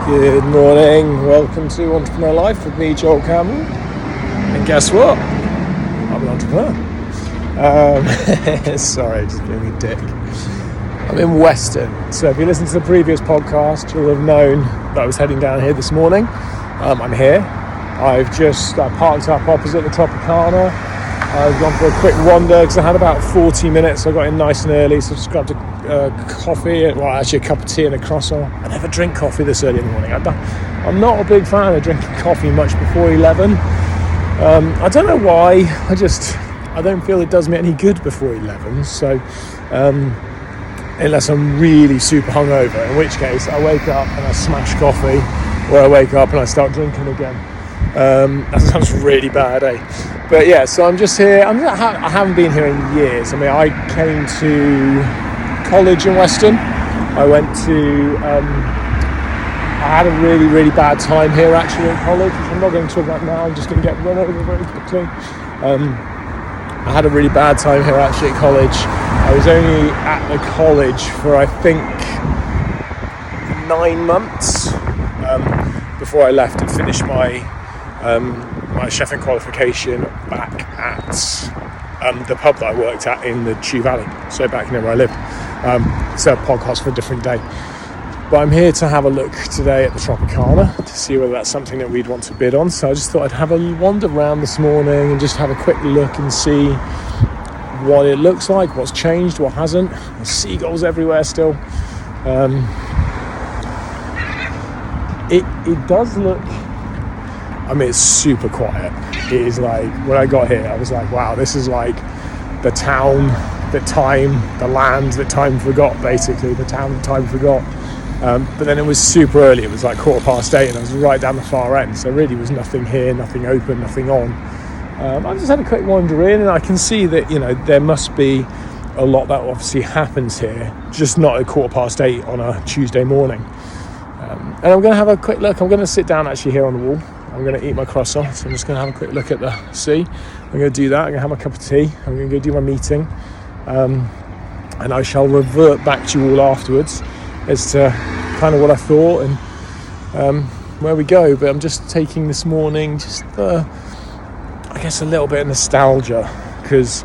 Good morning, welcome to Entrepreneur Life with me, Joel Campbell. And guess what? I'm an entrepreneur. Sorry, just being a dick. I'm in Weston, so if you listen to the previous podcast, you'll have known that I was heading down here this morning. I'm here. I've just parked up opposite the Tropicana. I've gone for a quick wander because I had about 40 minutes. I got in nice and early, so I just grabbed a coffee, well actually a cup of tea and a croissant. I never drink coffee this early in the morning. I'm not a big fan of drinking coffee much before 11. I don't know why, I don't feel it does me any good before 11, so unless I'm really super hungover, in which case I wake up and I smash coffee, or I wake up and I start drinking again. That sounds really bad, eh? But yeah, so I'm just here. I haven't been here in years. I mean, I came to college in Weston. I had a really, really bad time here actually in college, which I'm not going to talk about now. I'm just going to get run over very quickly. I had a really bad time here actually at college. I was only at the college for I think 9 months before I left and finished my chefing qualification back at the pub that I worked at in the Chew Valley, so back near where I live. It's a podcast for a different day. But I'm here to have a look today at the Tropicana to see whether that's something that we'd want to bid on. So I just thought I'd have a wander around this morning and just have a quick look and see what it looks like, what's changed, what hasn't. There's seagulls everywhere still. It does look, I mean, it's super quiet. It is like, when I got here, I was like, wow, this is like the town, the land that time forgot, basically, the town that time forgot. But then it was super early, it was like 8:15, and I was right down the far end, so really was nothing here, nothing open, nothing on. I just had a quick wander in, and I can see that, you know, there must be a lot that obviously happens here, just not at 8:15 on a Tuesday morning. And I'm going to have a quick look. I'm going to sit down actually here on the wall. I'm going to eat my croissant, so I'm just going to have a quick look at the sea. I'm going to do that. I'm going to have my cup of tea. I'm going to go do my meeting. And I shall revert back to you all afterwards as to kind of what I thought and where we go. But I'm just taking this morning I guess a little bit of nostalgia, because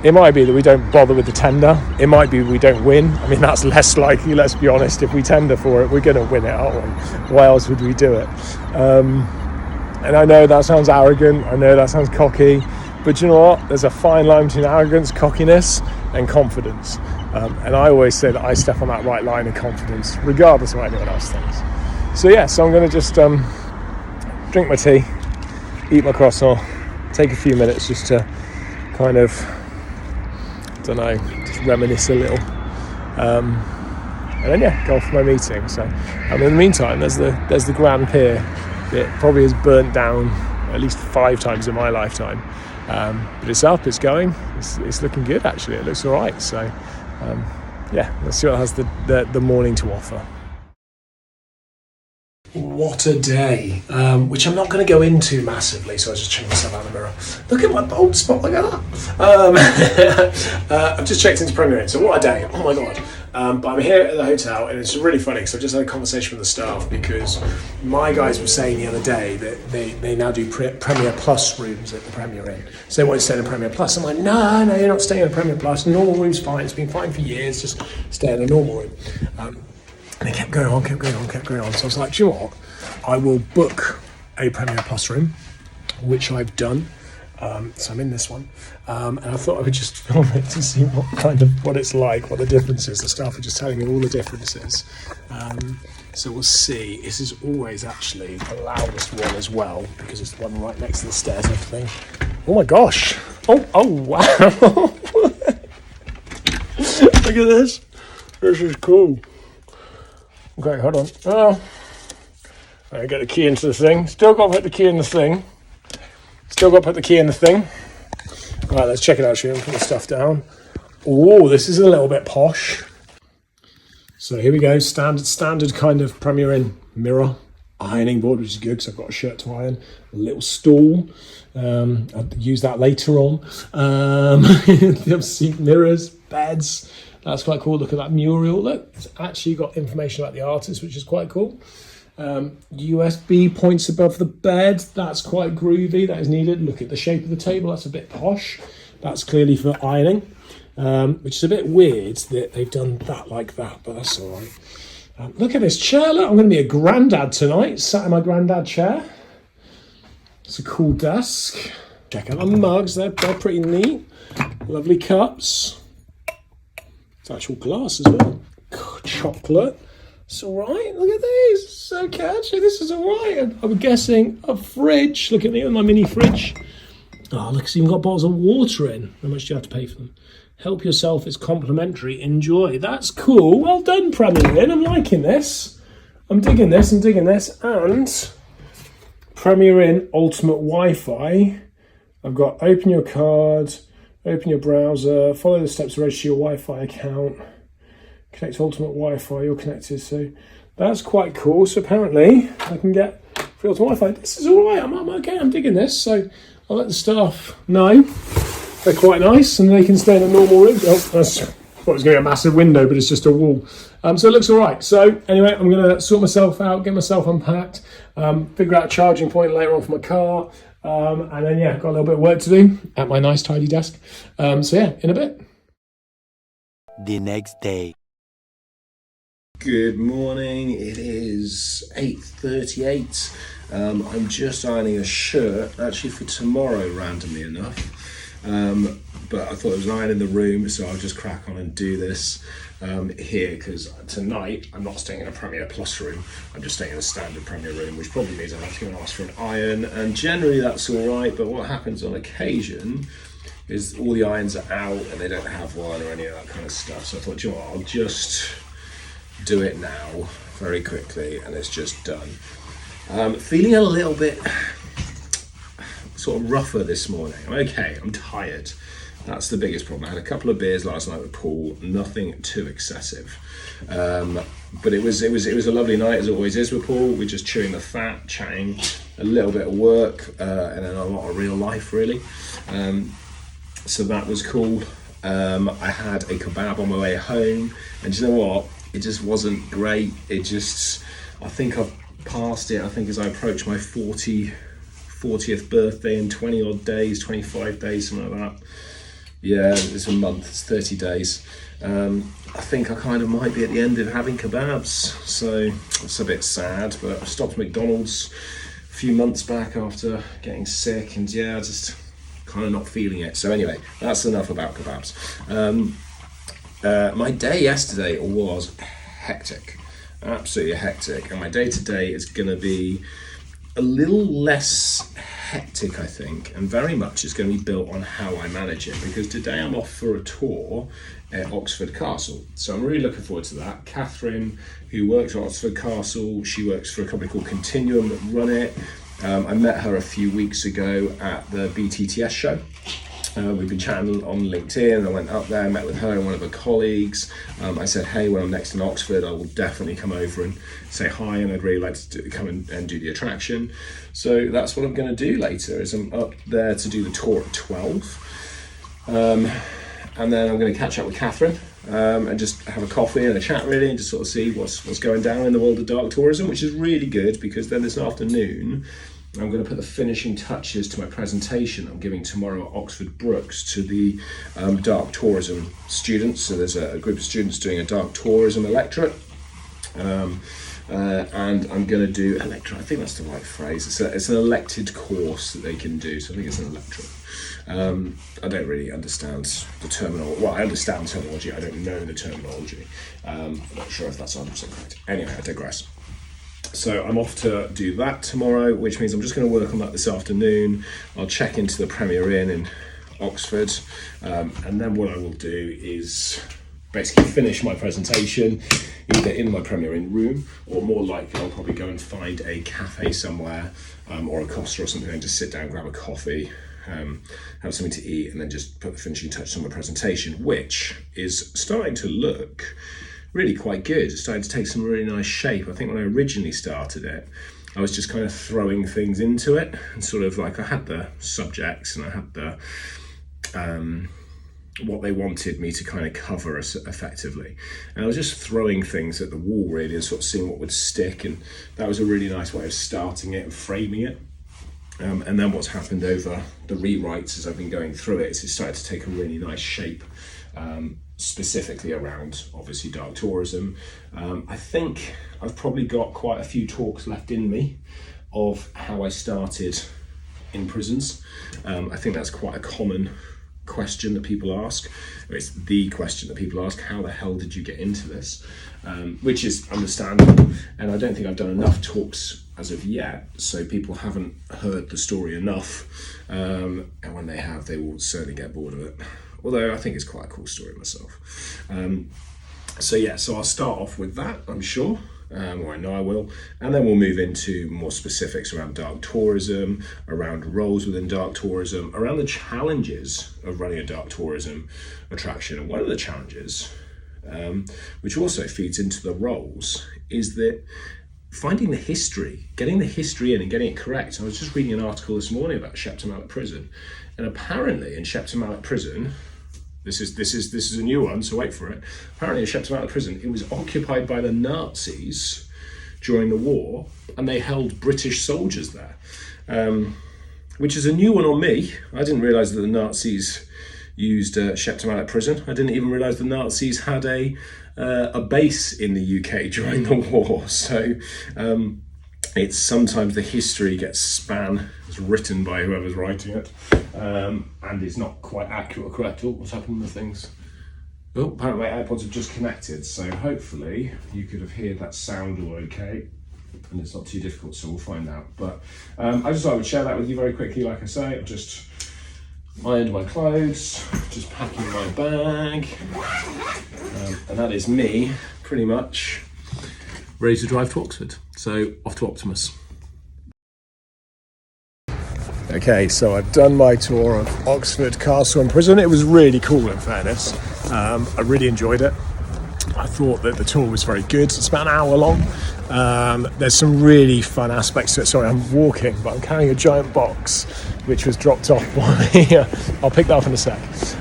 it might be that we don't bother with the tender. It might be we don't win. I mean, that's less likely, let's be honest. If we tender for it, we're going to win it, aren't we? Why else would we do it? And I know that sounds arrogant. I know that sounds cocky. But you know what? There's a fine line between arrogance, cockiness, and confidence. And I always say that I step on that right line of confidence, regardless of what anyone else thinks. So yeah, so I'm going to just drink my tea, eat my croissant, take a few minutes just to kind of, just reminisce a little. And then go off for my meeting. So in the meantime, there's the Grand Pier. It probably has burnt down at least 5 times in my lifetime. But it's up, it's going, it's looking good actually, it looks all right. So let's see what has the morning to offer. What a day, which I'm not going to go into massively, so I was just checking myself out in the mirror. Look at my bald spot, look at that. I've just checked into Premier Inn, so what a day, oh my god. But I'm here at the hotel, and it's really funny because I've just had a conversation with the staff, because my guys were saying the other day that they now do Premier Plus rooms at the Premier Inn. So they want to stay in a Premier Plus. I'm like, no, you're not staying in a Premier Plus. Normal room's fine. It's been fine for years. Just stay in a normal room. And they kept going on. So I was like, do you know what? I will book a Premier Plus room, which I've done. So I'm in this one, and I thought I would just film it to see what it's like, what the difference is. The staff are just telling me all the differences. So we'll see. This is always actually the loudest one as well, because it's the one right next to the stairs and everything. Oh my gosh! Oh wow! Look at this. This is cool. Okay, hold on. I get the key into the thing. Still got to put the key in the thing. Right, let's check it out, shall we? Put the stuff down. Oh, this is a little bit posh. So here we go, standard kind of Premier Inn mirror, ironing board, which is good because I've got a shirt to iron, a little stool. I'll use that later on. Seat mirrors, beds. That's quite cool. Look at that mural. Look, it's actually got information about the artist, which is quite cool. USB points above the bed. That's quite groovy. That is needed. Look at the shape of the table. That's a bit posh. That's clearly for ironing, which is a bit weird that they've done that like that, but that's all right. Look at this chair. Look, I'm going to be a granddad tonight. Sat in my granddad chair. It's a cool desk. Check out the mugs. They're pretty neat. Lovely cups. It's actual glass as well. Chocolate. It's all right. Look at these. So catchy. This is all right. And I'm guessing a fridge. Look at me with my mini fridge. Oh, look, it's even got bottles of water in. How much do you have to pay for them? Help yourself. It's complimentary. Enjoy. That's cool. Well done, Premier Inn. I'm liking this. I'm digging this. And Premier Inn Ultimate Wi-Fi. I've got open your card, open your browser, follow the steps to register your Wi-Fi account, connect to Ultimate Wi-Fi, you're connected. So that's quite cool. So apparently I can get free Ultimate Wi-Fi. This is all right. I'm okay. I'm digging this. So I'll let the staff know. They're quite nice and they can stay in a normal room. Oh, that's what was going to be a massive window, but it's just a wall. So it looks all right. So anyway, I'm going to sort myself out, get myself unpacked, figure out a charging point later on for my car. And then, yeah, got a little bit of work to do at my nice tidy desk. So yeah, in a bit. The next day. Good morning. It is 8:38. I'm just ironing a shirt, actually for tomorrow, randomly enough. But I thought it was an iron in the room, so I'll just crack on and do this here, because tonight I'm not staying in a Premier Plus room. I'm just staying in a standard Premier room, which probably means I have to go and ask for an iron, and generally that's all right. But what happens on occasion is all the irons are out and they don't have one or any of that kind of stuff. So I thought, you know what, I'll just do it now very quickly and it's just done. Feeling a little bit sort of rougher this morning. I'm okay, I'm tired. That's the biggest problem. I had a couple of beers last night at the pool, nothing too excessive. But it was a lovely night, as it always is with Paul. We're just chewing the fat, chatting a little bit of work, and then a lot of real life, really. So that was cool. I had a kebab on my way home, and do you know what? It just wasn't great. I think I've passed it. I think as I approach my 40th birthday in 20 odd days, 25 days, something like that. Yeah, it's a month, it's 30 days. I think I kind of might be at the end of having kebabs, so it's a bit sad. But I stopped McDonald's a few months back after getting sick, and yeah, just kind of not feeling it. So anyway, that's enough about kebabs. My day yesterday was hectic, absolutely hectic, and my day today is going to be a little less hectic, I think, and very much is going to be built on how I manage it, because today I'm off for a tour at Oxford Castle. So I'm really looking forward to that. Catherine, who works at Oxford Castle, she works for a company called Continuum that run it. I met her a few weeks ago at the BTTS show. We've been chatting on LinkedIn. I went up there, met with her and one of her colleagues. I said, hey, when I'm next in Oxford, I will definitely come over and say hi, and I'd really like to come and do the attraction. So that's what I'm going to do later, is I'm up there to do the tour at 12. And then I'm going to catch up with Catherine and just have a coffee and a chat, really, and just sort of see what's going down in the world of dark tourism, which is really good, because then this afternoon I'm going to put the finishing touches to my presentation I'm giving tomorrow at Oxford Brookes to the dark tourism students. So there's a group of students doing a dark tourism electorate. And I'm going to do electorate, I think that's the right phrase. It's an elected course that they can do, so I think it's an electorate. I don't really understand the terminology. Well, I understand terminology, I don't know the terminology. I'm not sure if that's 100% correct. Anyway, I digress. So I'm off to do that tomorrow, which means I'm just going to work on that this afternoon. I'll check into the Premier Inn in Oxford, and then what I will do is basically finish my presentation either in my Premier Inn room, or more likely I'll probably go and find a cafe somewhere, or a Costa or something, and just sit down, grab a coffee, have something to eat, and then just put the finishing touch on my presentation, which is starting to look really quite good. It's starting to take some really nice shape. I think when I originally started it, I was just kind of throwing things into it, and sort of like I had the subjects and I had the what they wanted me to kind of cover effectively. And I was just throwing things at the wall really and sort of seeing what would stick, and that was a really nice way of starting it and framing it. And then what's happened over the rewrites as I've been going through it is it started to take a really nice shape, specifically around obviously dark tourism. I think I've probably got quite a few talks left in me of how I started in prisons. I think that's quite a common question that people ask. It's the question that people ask: how the hell did you get into this? Which is understandable, and I don't think I've done enough talks as of yet, so people haven't heard the story enough, and when they have, they will certainly get bored of it, although I think it's quite a cool story myself. So I'll start off with that, I'm sure, or I know I will, and then we'll move into more specifics around dark tourism, around roles within dark tourism, around the challenges of running a dark tourism attraction. And one of the challenges, which also feeds into the roles, is that finding the history, getting the history in and getting it correct. I was just reading an article this morning about Shepton Mallet Prison, and apparently in Shepton Mallet Prison, this is a new one, so wait for it. Apparently in Shepton Mallet Prison, it was occupied by the Nazis during the war, and they held British soldiers there, which is a new one on me. I didn't realise that the Nazis used Shepton Mallet Prison. I didn't even realise the Nazis had a base in the UK during the war. So it's sometimes the history gets span. It's written by whoever's writing it, and it's not quite accurate or correct. Oh, what's happened with things? Oh, apparently my AirPods have just connected, so hopefully you could have heard that sound all okay, and it's not too difficult, so we'll find out. But I just thought I would share that with you very quickly. Like I say, I've just ironed my clothes, just packing my bag, and that is me pretty much ready to drive to Oxford. So off to Optimus. Okay, so I've done my tour of Oxford Castle and Prison. It was really cool, in fairness. I really enjoyed it. I thought that the tour was very good. It's about an hour long. There's some really fun aspects to it. Sorry, I'm walking, but I'm carrying a giant box, which was dropped off by me. I'll pick that up in a sec.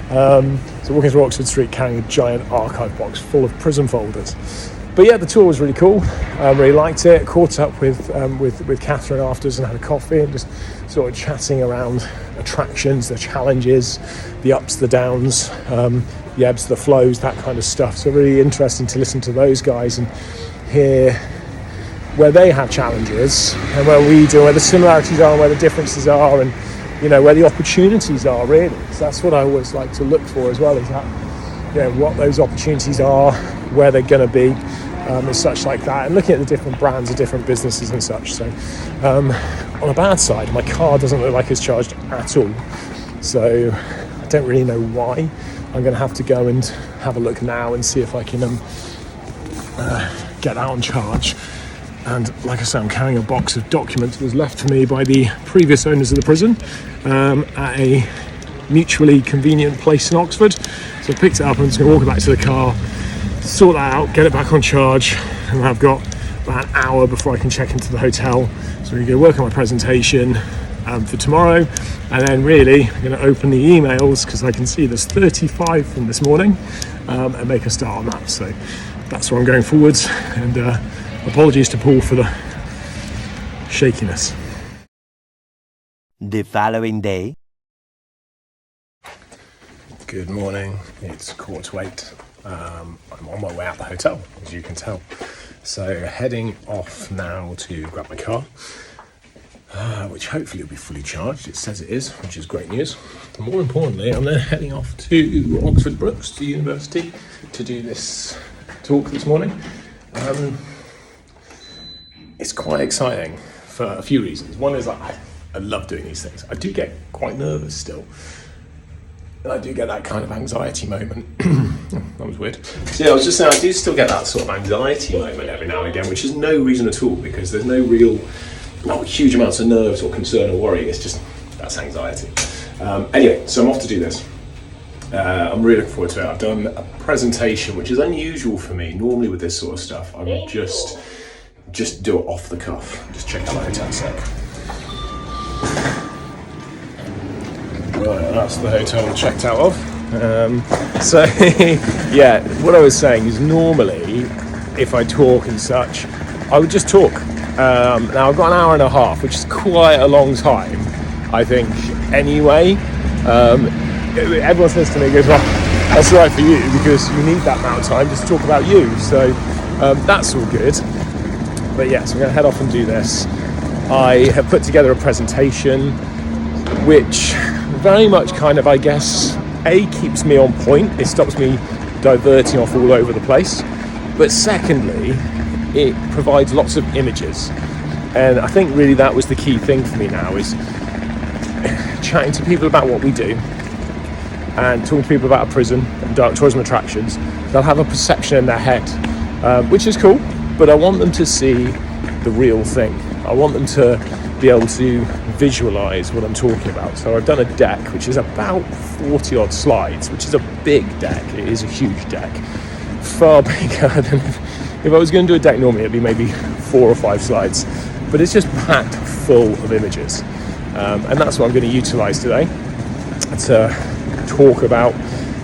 So walking through Oxford Street, carrying a giant archive box full of prison folders. But yeah, the tour was really cool. I really liked it. Caught up with Catherine afterwards and had a coffee and just sort of chatting around attractions, the challenges, the ups, the downs, the ebbs, the flows, that kind of stuff. So really interesting to listen to those guys and hear where they have challenges and where we do, where the similarities are and where the differences are, and you know, where the opportunities are really. So that's what I always like to look for as well, is that, you know, what those opportunities are, where they're going to be, and such like that, and looking at the different brands of different businesses and such. So on a bad side, my car doesn't look like it's charged at all, so I don't really know why. I'm going to have to go and have a look now and see if I can get that on charge. And like I said, I'm carrying a box of documents that was left to me by the previous owners of the prison at a mutually convenient place in Oxford. So I picked it up and I'm just going to walk it back to the car, sort that out, get it back on charge, and I've got about an hour before I can check into the hotel. So I'm going to go work on my presentation for tomorrow, and then really I'm going to open the emails, because I can see there's 35 from this morning, and make a start on that. So that's where I'm going forwards, and apologies to Paul for the shakiness. The following day. Good morning, it's 7:45. I'm on my way out the hotel, as you can tell. So heading off now to grab my car, which hopefully will be fully charged. It says it is, which is great news. And more importantly, I'm then heading off to Oxford Brookes University to do this talk this morning. It's quite exciting for a few reasons. One is that I love doing these things. I do get quite nervous still. And I do get that kind of anxiety moment. That was weird. So yeah, I was just saying, I do still get that sort of anxiety moment every now and again, which is no reason at all, because there's no real, not huge amounts of nerves or concern or worry. It's just, that's anxiety. Anyway, so I'm off to do this. I'm really looking forward to it. I've done a presentation, which is unusual for me. Normally with this sort of stuff, I would just do it off the cuff. Just check out my hotel sec. Right, that's the hotel checked out of. So yeah, what I was saying is normally if I talk and such, I would just talk. Now I've got an hour and a half, which is quite a long time, I think, anyway. Everyone says to me, goes, well, that's right for you, because you need that amount of time just to talk about you. So that's all good. But yeah, so I'm going to head off and do this. I have put together a presentation, which very much kind of, I guess, keeps me on point. It stops me diverting off all over the place. But secondly, it provides lots of images. And I think really that was the key thing for me now, is chatting to people about what we do and talking to people about a prison and dark tourism attractions. They'll have a perception in their head, which is cool, but I want them to see the real thing. I want them to be able to visualize what I'm talking about. So I've done a deck which is about 40 odd slides, which is a big deck. It is a huge deck, far bigger than if I was going to do a deck normally. It'd be maybe 4 or 5 slides, but it's just packed full of images, and that's what I'm going to utilize today to talk about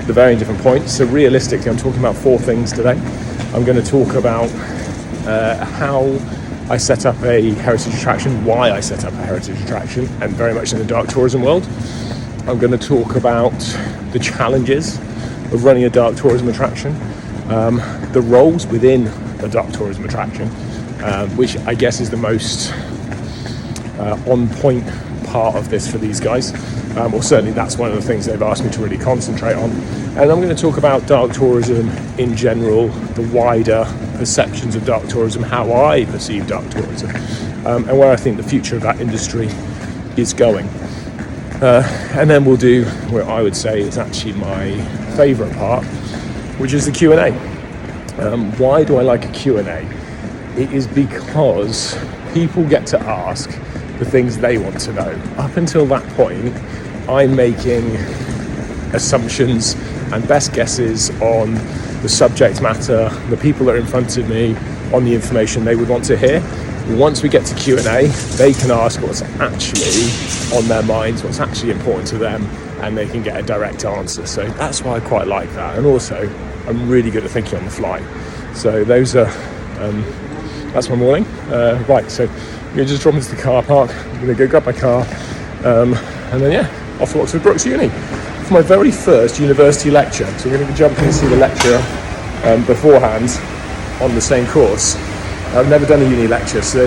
the varying different points. So realistically, I'm talking about 4 things today. I'm going to talk about how I set up a heritage attraction, why I set up a heritage attraction, and very much in the dark tourism world. I'm going to talk about the challenges of running a dark tourism attraction, the roles within a dark tourism attraction, which I guess is the most on point part of this for these guys, or certainly that's one of the things they've asked me to really concentrate on. And I'm going to talk about dark tourism in general, the wider perceptions of dark tourism, how I perceive dark tourism, and where I think the future of that industry is going. And then we'll do what I would say is actually my favourite part, which is the Q&A. Why do I like a Q&A? It is because people get to ask the things they want to know. Up until that point, I'm making assumptions and best guesses on the subject matter, the people that are in front of me, on the information they would want to hear. Once we get to Q&A, they can ask what's actually on their minds, what's actually important to them, and they can get a direct answer. So that's why I quite like that. And also, I'm really good at thinking on the fly. So those are, that's my morning. Right, so I'm going to just drop into the car park. I'm going to go grab my car, and then off to Oxford Brookes Uni for my very first university lecture. So we're going to jump in and see the lecturer beforehand on the same course. I've never done a uni lecture, so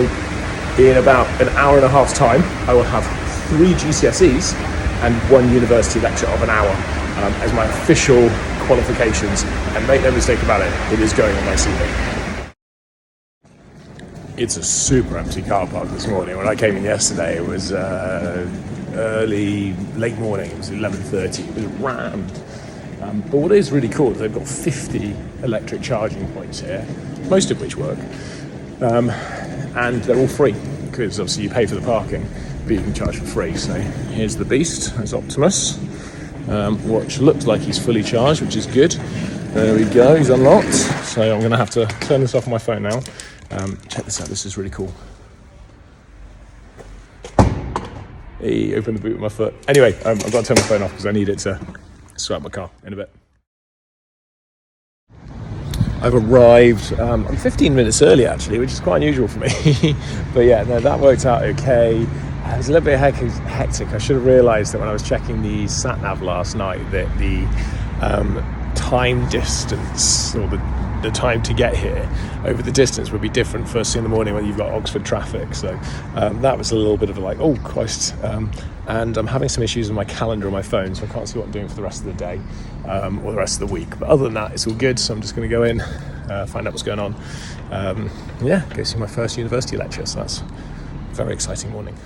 in about an hour and a half's time, I will have 3 GCSE'S and 1 university lecture of an hour as my official qualifications. And make no mistake about it, it is going on my CV. It's a super empty car park this morning. When I came in yesterday, it was late morning. It was 11:30. It was rammed. But what is really cool is they've got 50 electric charging points here, most of which work, and they're all free because obviously you pay for the parking, but you can charge for free. So here's the beast. There's Optimus, which looks like he's fully charged, which is good. There we go. He's unlocked. So I'm going to have to turn this off on my phone now. Check this out. This is really cool. Hey, open the boot with my foot. Anyway, I've got to turn my phone off because I need it to start my car in a bit. I've arrived, I'm 15 minutes early actually, which is quite unusual for me. But yeah, no, that worked out okay. It was a little bit hectic. I should have realised that when I was checking the sat-nav last night that the time distance, or the time to get here over the distance would be different first thing in the morning when you've got Oxford traffic. So that was a little bit of like, oh Christ. And I'm having some issues with my calendar on my phone, so I can't see what I'm doing for the rest of the day or the rest of the week. But other than that, it's all good. So I'm just going to go in, find out what's going on. Go see my first university lecture. So that's a very exciting morning.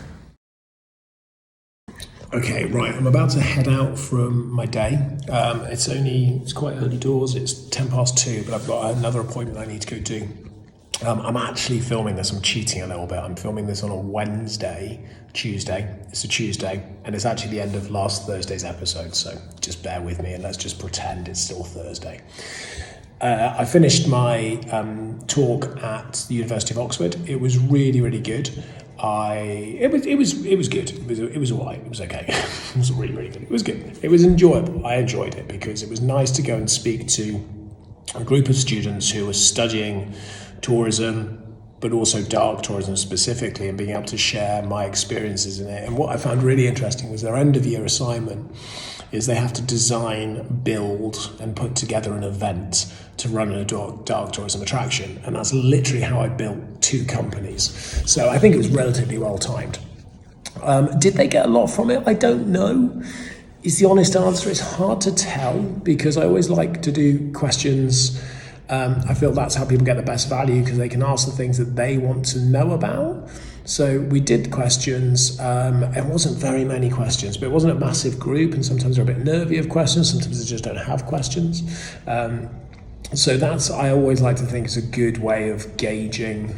Okay, right, I'm about to head out from my day. It's quite early doors, it's 2:10, but I've got another appointment I need to go do. I'm actually filming this, I'm cheating a little bit. I'm filming this on a Tuesday. It's a Tuesday, and it's actually the end of last Thursday's episode, so just bear with me and let's just pretend it's still Thursday. I finished my talk at the University of Oxford. It was really, really good. it was good. It was all right. It was okay. It was really, really good. It was good. It was enjoyable. I enjoyed it because it was nice to go and speak to a group of students who were studying tourism, but also dark tourism specifically, and being able to share my experiences in it. And what I found really interesting was their end of year assignment is they have to design, build, and put together an event to run a dark tourism attraction. And that's literally how I built 2 companies. So I think it was relatively well timed. Did they get a lot from it? I don't know. Is the honest answer. It's hard to tell because I always like to do questions. I feel that's how people get the best value because they can ask the things that they want to know about. So we did questions. It wasn't very many questions, but it wasn't a massive group, and sometimes they're a bit nervy of questions. Sometimes they just don't have questions. So I always like to think is a good way of gauging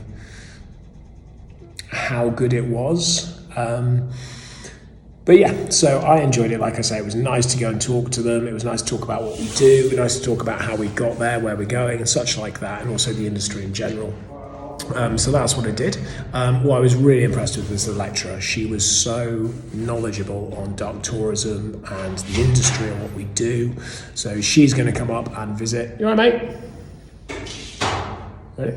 how good it was. But yeah, so I enjoyed it. Like I say, it was nice to go and talk to them. It was nice to talk about what we do. It was nice to talk about how we got there, where we're going, and such like that, and also the industry in general. So that's what I did. What I was really impressed with was the lecturer. She was so knowledgeable on dark tourism and the industry and what we do. So she's going to come up and visit. You all right, mate? Ready?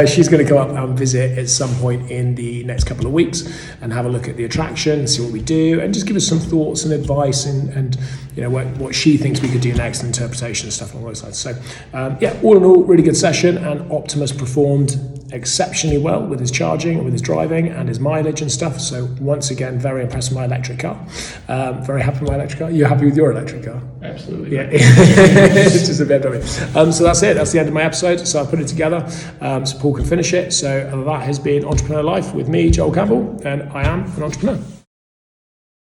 She's going to come up and visit at some point in the next couple of weeks and have a look at the attraction, see what we do, and just give us some thoughts and advice and you know what she thinks we could do next, interpretation and stuff along those lines. So yeah, all in all, really good session, and Optimus performed exceptionally well with his charging and with his driving and his mileage and stuff. So once again, very impressed with my electric car. Very happy with my electric car. You happy with your electric car? Absolutely. Yeah. It's just a BMW. So that's it. That's the end of my episode. So I put it together so Paul can finish it. So that has been Entrepreneur Life with me, Joel Campbell, and I am an entrepreneur.